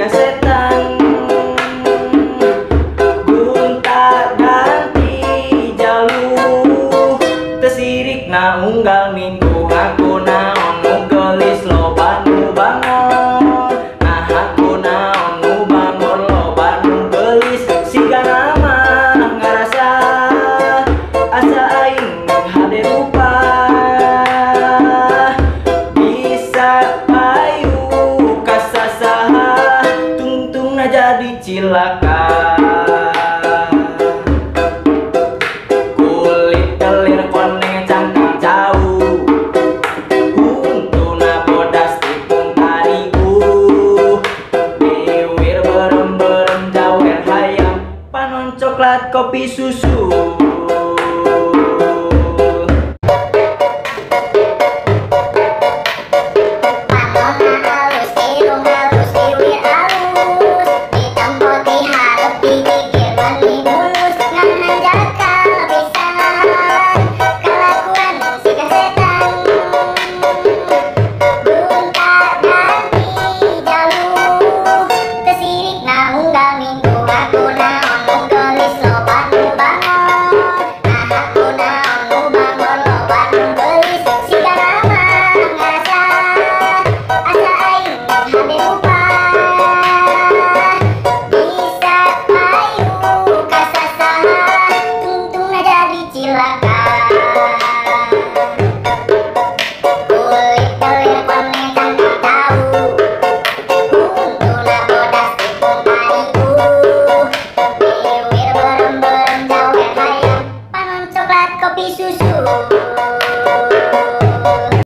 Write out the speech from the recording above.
siga setan gunta ganti jalur tesirik na unggal minggu aku naon nu gelis loba nu bangun nah aku naon nu bangun loba nu gelis siga nama ngarasa asa aing hade rupa bisa payu kasasaha tungtungna jadi cilaka kulit kelir koneng cangkang jauh untuna bodas tipung tarigu diwir berem-berem jawer hayam panon coklat kopi susu. Kopi susu.